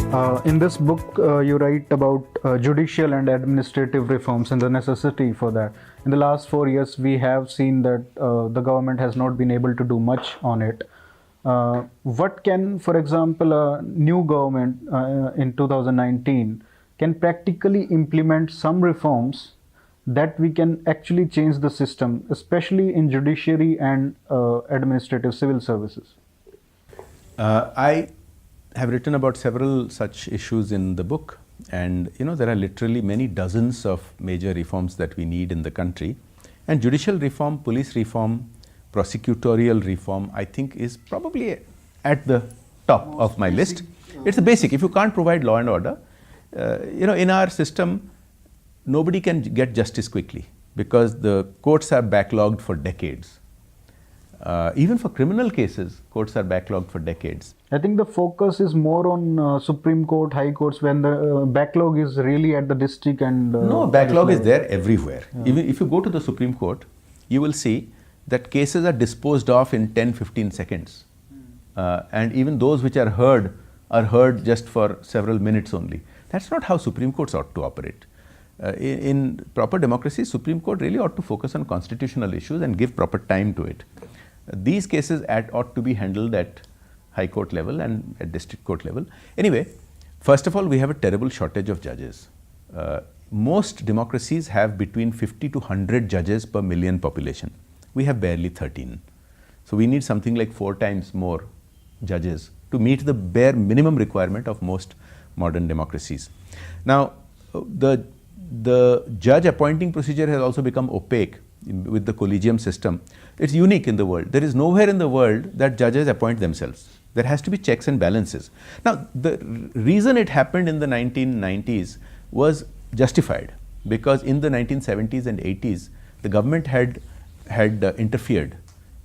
In this book, you write about judicial and administrative reforms and the necessity for that. In the last 4 years, we have seen that the government has not been able to do much on it. What can, for example, a new government in 2019 can practically implement some reforms that we can actually change the system, especially in judiciary and administrative civil services? I have written about several such issues in the book, and there are literally many dozens of major reforms that we need in the country, and judicial reform, police reform, prosecutorial reform, I think is probably at the top of my list. It's the basic. If you can't provide law and order, in our system, nobody can get justice quickly because the courts are backlogged for decades. Even for criminal cases, courts are backlogged for decades. I think the focus is more on Supreme Court, High Courts, when the backlog is really at the district and... No, backlog is there everywhere. Yeah. Even if you go to the Supreme Court, you will see that cases are disposed of in 10-15 seconds. And even those which are heard just for several minutes only. That's not how Supreme Courts ought to operate. In proper democracy, Supreme Court really ought to focus on constitutional issues and give proper time to it. These cases ought to be handled at High Court level and at District Court level. Anyway, first of all, we have a terrible shortage of judges. Most democracies have between 50 to 100 judges per million population. We have barely 13. So we need something like 4 times more judges to meet the bare minimum requirement of most modern democracies. Now, the judge appointing procedure has also become opaque with the collegium system. It's unique in the world. There is nowhere in the world that judges appoint themselves. There has to be checks and balances. Now, the reason it happened in the 1990s was justified because in the 1970s and 80s, the government had interfered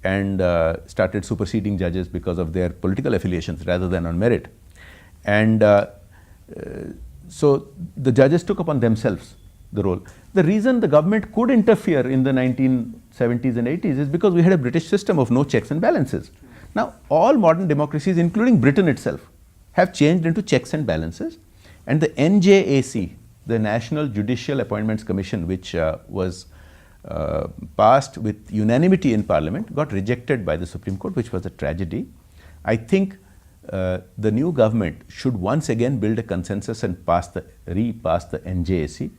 and started superseding judges because of their political affiliations rather than on merit. And so the judges took upon themselves the role. The reason the government could interfere in the 1970s and 80s is because we had a British system of no checks and balances. Now, all modern democracies, including Britain itself, have changed into checks and balances. And the NJAC, the National Judicial Appointments Commission, which was passed with unanimity in Parliament, got rejected by the Supreme Court, which was a tragedy. I think the new government should once again build a consensus and repass the NJAC,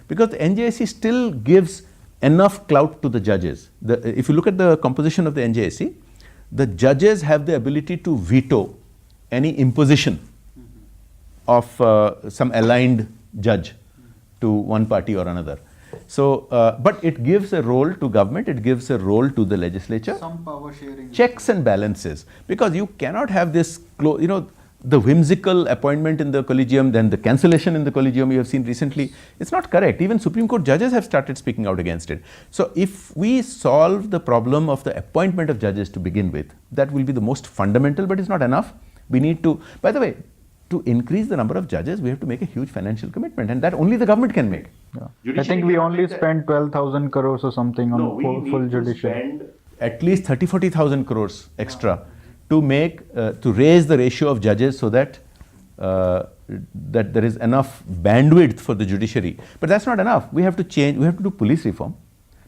because the NJAC still gives enough clout to the judges. If you look at the composition of the NJAC, the judges have the ability to veto any imposition of some aligned judge to one party or another. So, but it gives a role to government, it gives a role to the legislature. Some power sharing. Checks and balances, because you cannot have this, the whimsical appointment in the collegium, then the cancellation in the collegium you have seen recently. It's not correct. Even Supreme Court judges have started speaking out against it. So if we solve the problem of the appointment of judges to begin with, that will be the most fundamental, but it's not enough. We need to, by the way, to increase the number of judges, we have to make a huge financial commitment, and that only the government can make. Yeah. I think we only spent 12,000 crores or something on full judicial. Spend at least 30-40,000 crores extra to make, to raise the ratio of judges so that that there is enough bandwidth for the judiciary. But that's not enough. We have to change, we have to do police reform,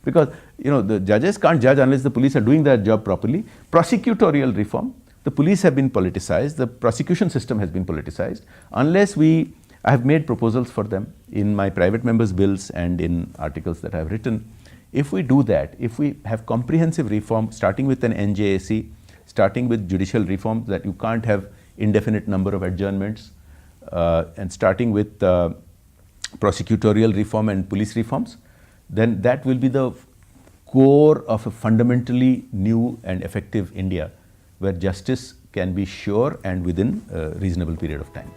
because the judges can't judge unless the police are doing their job properly. Prosecutorial reform. The police have been politicized, the prosecution system has been politicized. Unless I have made proposals for them in my private members' bills and in articles that I have written. If we do that, if we have comprehensive reform, starting with an NJAC, starting with judicial reform, that you can't have indefinite number of adjournments, and starting with prosecutorial reform and police reforms, then that will be the core of a fundamentally new and effective India, where justice can be sure and within a reasonable period of time.